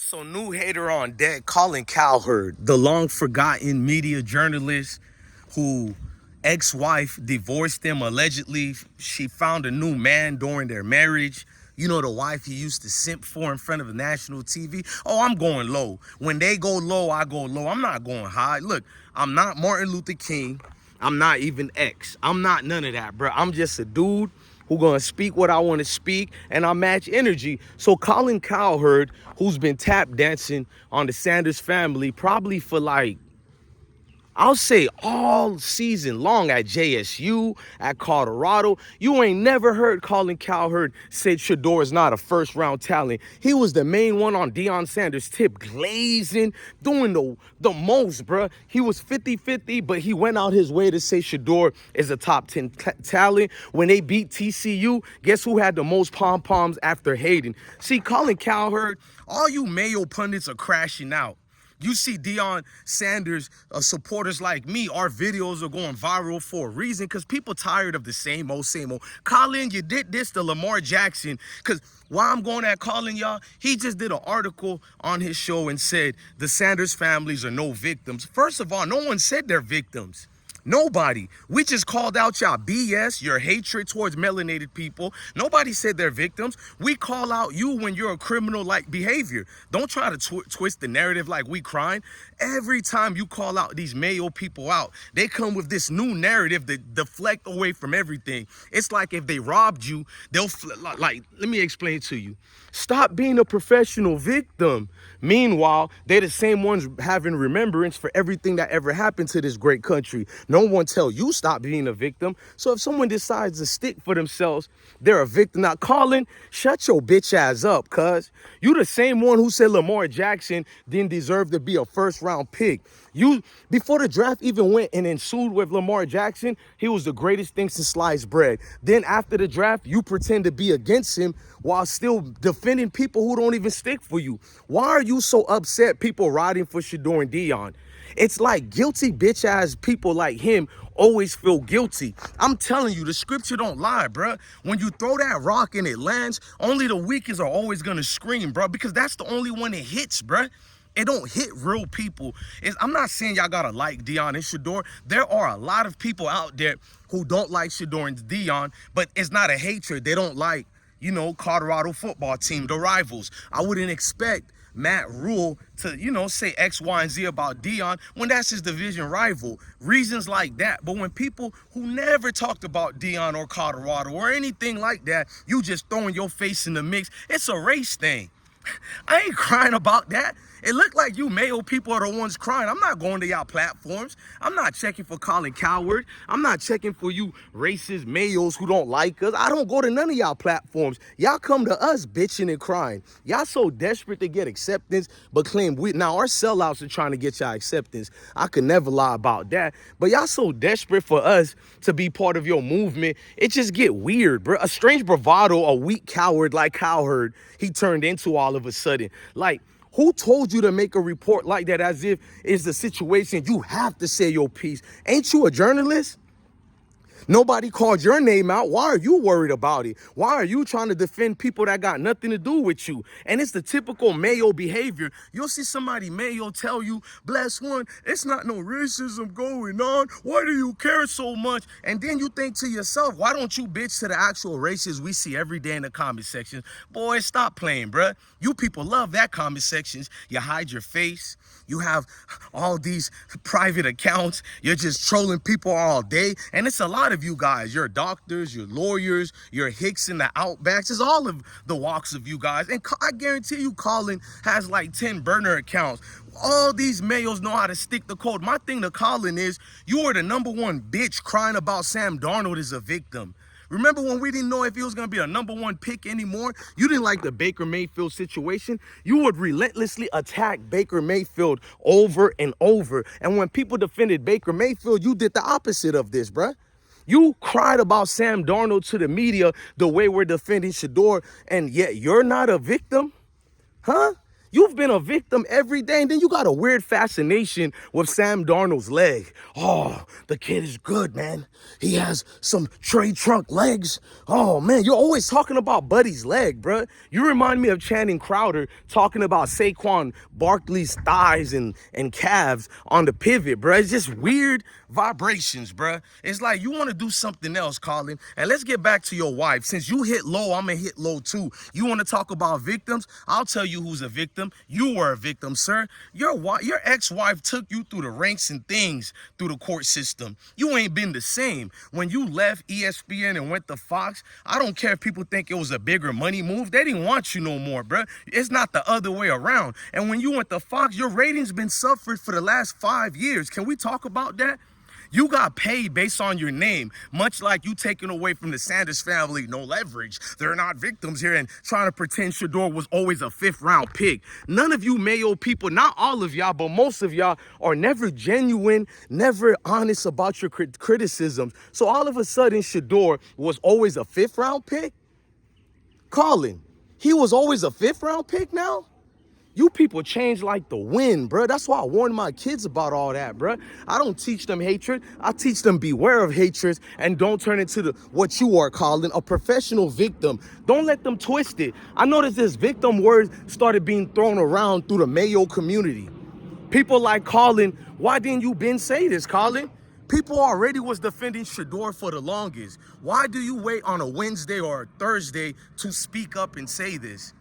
So new hater on deck, Colin Cowherd, the long forgotten media journalist who ex-wife divorced him allegedly. She found a new man during their marriage. You know, the wife he used to simp for in front of national TV. Oh, I'm going low. When they go low, I go low. I'm not going high. Look, I'm not Martin Luther King. I'm not even X. I'm not none of that, bro. I'm just a dude who gonna speak what I want to speak, and I match energy. So Colin Cowherd, who's been tap dancing on the Sanders family probably for like, I'll say all season long at JSU, at Colorado. You ain't never heard Colin Cowherd say Shador is not a first-round talent. He was the main one on Deion Sanders' tip, glazing, doing the most, bruh. He was 50-50, but he went out his way to say Shedeur is a top 10 talent. When they beat TCU, guess who had the most pom-poms after Hayden? See, Colin Cowherd, all you Mayo pundits are crashing out. You see Deion Sanders supporters like me, our videos are going viral for a reason because people tired of the same old, same old. Colin, you did this to Lamar Jackson because why I'm going at Colin, y'all, he just did an article on his show and said the Sanders families are no victims. First of all, no one said they're victims. Nobody. We just called out y'all BS, your hatred towards melanated people. Nobody said they're victims. We call out you when you're a criminal-like behavior. Don't try to twist the narrative like we crying. Every time you call out these Mayo people out, they come with this new narrative that deflect away from everything. It's like if they robbed you, they'll, like, let me explain to you. Stop being a professional victim. Meanwhile, they're the same ones having remembrance for everything that ever happened to this great country. No one tell you stop being a victim. So if someone decides to stick for themselves, they're a victim. Now, Colin, shut your bitch ass up, cuz. You the same one who said Lamar Jackson didn't deserve to be a first-round pick. You, before the draft even went and ensued with Lamar Jackson, he was the greatest thing since sliced bread. Then after the draft, you pretend to be against him while still defending people who don't even stick for you. Why are you so upset people riding for Shedeur and Deion? It's like guilty bitch-ass people like him always feel guilty. I'm telling you, the scripture don't lie, bruh. When you throw that rock and it lands, only the weakest are always gonna scream, bruh, because that's the only one it hits, bruh. It don't hit real people. I'm not saying y'all gotta like Deion and Shador. There are a lot of people out there who don't like Shador and Deion, but it's not a hatred. They don't like, you know, Colorado football team, the rivals. I wouldn't expect Matt Rule to, you know, say X, Y, and Z about Deion when that's his division rival. Reasons like that. But when people who never talked about Deion or Colorado or anything like that, you just throwing your face in the mix, it's a race thing. I ain't crying about that. It looked like you Mayo people are the ones crying. I'm not going to y'all platforms. I'm not checking for Colin Cowherd. I'm not checking for you racist Mayos who don't like us. I don't go to none of y'all platforms. Y'all come to us bitching and crying. Y'all so desperate to get acceptance, but claim now our sellouts are trying to get y'all acceptance. I could never lie about that. But y'all so desperate for us to be part of your movement. It just get weird, bro. A strange bravado, a weak coward like Cowherd, he turned into all of a sudden. Like, who told you to make a report like that as if it's the situation you have to say your piece? Ain't you a journalist? Nobody called your name out. Why are you worried about it? Why are you trying to defend people that got nothing to do with you? And it's the typical Mayo behavior. You'll see somebody Mayo tell you, bless one, it's not no racism going on. Why do you care so much? And then you think to yourself, why don't you bitch to the actual racists we see every day in the comment sections? Boy, stop playing, bruh. You people love that comment sections. You hide your face. You have all these private accounts. You're just trolling people all day. And it's a lot of you guys. You're doctors, you're lawyers, you're Hicks in the Outbacks. It's all of the walks of you guys. And I guarantee you Colin has like 10 burner accounts. All these Mayos know how to stick the code. My thing to Colin is, you are the #1 bitch crying about Sam Darnold as a victim. Remember when we didn't know if he was going to be a #1 pick anymore? You didn't like the Baker Mayfield situation. You would relentlessly attack Baker Mayfield over and over. And when people defended Baker Mayfield, you did the opposite of this, bruh. You cried about Sam Darnold to the media the way we're defending Shador, and yet you're not a victim? Huh? You've You've been a victim every day. And then you got a weird fascination with Sam Darnold's leg. Oh, the kid is good, man. He has some tray trunk legs. Oh, man, you're always talking about Buddy's leg, bruh. You remind me of Channing Crowder talking about Saquon Barkley's thighs and calves on the pivot, bruh. It's just weird vibrations, bruh. It's like you want to do something else, Colin. And let's get back to your wife. Since you hit low, I'm going to hit low too. You want to talk about victims? I'll tell you who's a victim. You were a victim, sir. Your ex-wife took you through the ranks and things through the court system. You ain't been the same. When you left ESPN and went to Fox, I don't care if people think it was a bigger money move. They didn't want you no more, bruh. It's not the other way around. And when you went to Fox, your ratings been suffered for the last 5 years. Can we talk about that? You got paid based on your name, much like you taking away from the Sanders family, no leverage. They're not victims here, and trying to pretend Shedeur was always a 5th-round pick. None of you Mayo people, not all of y'all, but most of y'all are never genuine, never honest about your criticisms. So all of a sudden, Shedeur was always a 5th-round pick? Colin, he was always a 5th-round pick now? You people change like the wind, bro. That's why I warn my kids about all that, bro. I don't teach them hatred. I teach them beware of hatred and don't turn into what you are, Colin, a professional victim. Don't let them twist it. I noticed this victim word started being thrown around through the Mayo community. People like Colin, why didn't you been say this, Colin? People already was defending Shador for the longest. Why do you wait on a Wednesday or a Thursday to speak up and say this?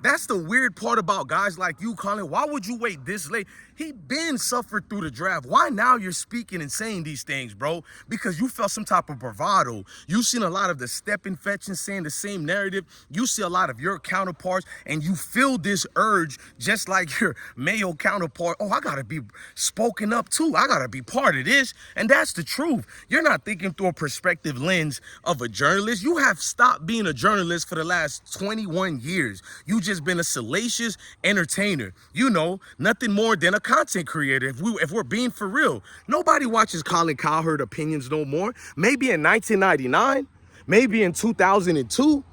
That's the weird part about guys like you, Colin. Why would you wait this late? He been suffered through the draft. Why now you're speaking and saying these things, bro? Because you felt some type of bravado. You've seen a lot of the stepping fetch and saying the same narrative. You see a lot of your counterparts, and you feel this urge just like your Mayo counterpart. Oh, I got to be spoken up too. I got to be part of this. And that's the truth. You're not thinking through a perspective lens of a journalist. You have stopped being a journalist for the last 21 years. You just been a salacious entertainer. You know, nothing more than a content creator. If we're being for real, nobody watches Colin Cowherd opinions no more. Maybe in 1999, maybe in 2002.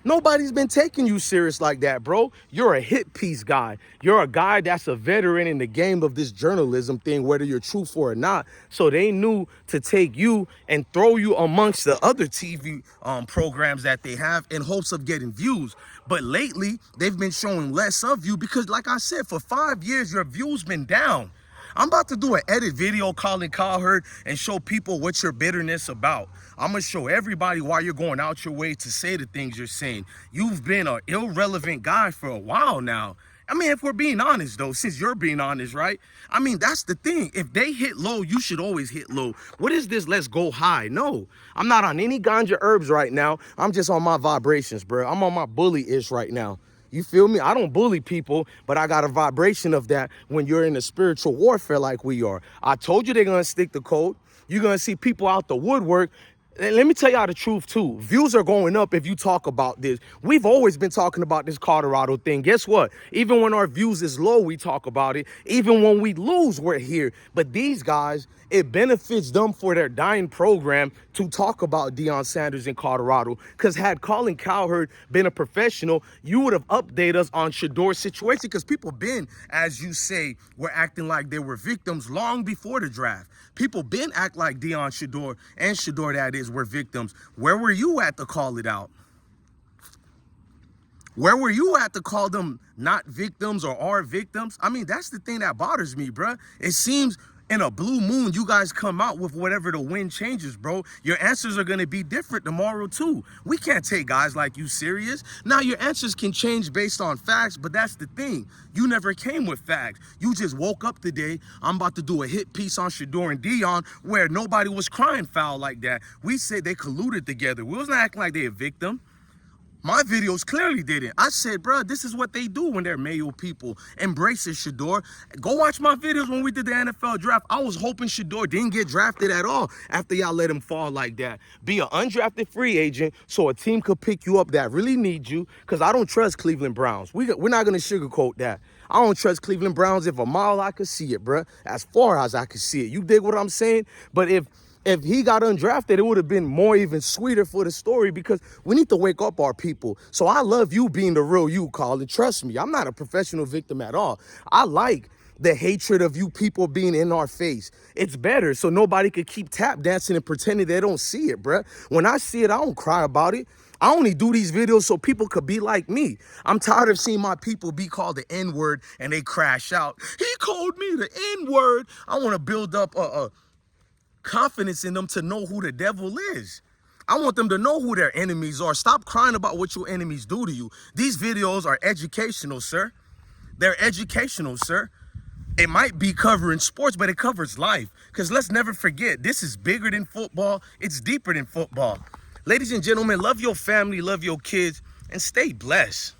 Nobody's been taking you serious like that, bro. You're a hit piece guy. You're a guy that's a veteran in the game of this journalism thing, whether you're truthful or not. So they knew to take you and throw you amongst the other TV programs that they have in hopes of getting views. But lately, they've been showing less of you because, like I said, for 5 years, your views been down. I'm about to do an edit video, Colin Cowherd, and show people what your bitterness about. I'm going to show everybody why you're going out your way to say the things you're saying. You've been an irrelevant guy for a while now. I mean, if we're being honest, though, since you're being honest, right? I mean, that's the thing. If they hit low, you should always hit low. What is this? Let's go high. No, I'm not on any ganja herbs right now. I'm just on my vibrations, bro. I'm on my bully-ish right now. You feel me? I don't bully people, but I got a vibration of that when you're in a spiritual warfare like we are. I told you they're going to stick the code. You're going to see people out the woodwork. And let me tell y'all the truth, too. Views are going up if you talk about this. We've always been talking about this Colorado thing. Guess what? Even when our views is low, we talk about it. Even when we lose, we're here. But these guys, it benefits them for their dying program to talk about Deion Sanders in Colorado. Because had Colin Cowherd been a professional, you would have updated us on Shedor's situation. Because people been, as you say, were acting like they were victims long before the draft. People been act like Deion Shedeur and Shedeur, that is, were victims. Where were you at to call it out? Where were you at to call them not victims or are victims? I mean, that's the thing that bothers me, bruh. It seems in a blue moon, you guys come out with whatever the wind changes, bro. Your answers are going to be different tomorrow, too. We can't take guys like you serious. Now, your answers can change based on facts, but that's the thing. You never came with facts. You just woke up today. I'm about to do a hit piece on Shador and Deion where nobody was crying foul like that. We said they colluded together. We wasn't acting like they a victim. My videos clearly didn't. I said, bro, this is what they do when they're Mayo people. Embrace it, Shedeur. Go watch my videos when we did the NFL draft. I was hoping Shedeur didn't get drafted at all after y'all let him fall like that. Be an undrafted free agent so a team could pick you up that really needs you, because I don't trust Cleveland Browns. We're not going to sugarcoat that. I don't trust Cleveland Browns if a mile I could see it, bro. As far as I could see it. You dig what I'm saying? But if If he got undrafted, it would have been more even sweeter for the story, because we need to wake up our people. So I love you being the real you, Colin. Trust me, I'm not a professional victim at all. I like the hatred of you people being in our face. It's better so nobody could keep tap dancing and pretending they don't see it, bruh. When I see it, I don't cry about it. I only do these videos so people could be like me. I'm tired of seeing my people be called the N-word and they crash out. He called me the N-word. I want to build up a confidence in them to know who the devil is. I want them to know who their enemies are. Stop crying about what your enemies do to you. These videos are educational, sir. They're educational, sir. It might be covering sports, but it covers life. Because let's never forget, this is bigger than football. It's deeper than football. Ladies and gentlemen, love your family, love your kids, and stay blessed.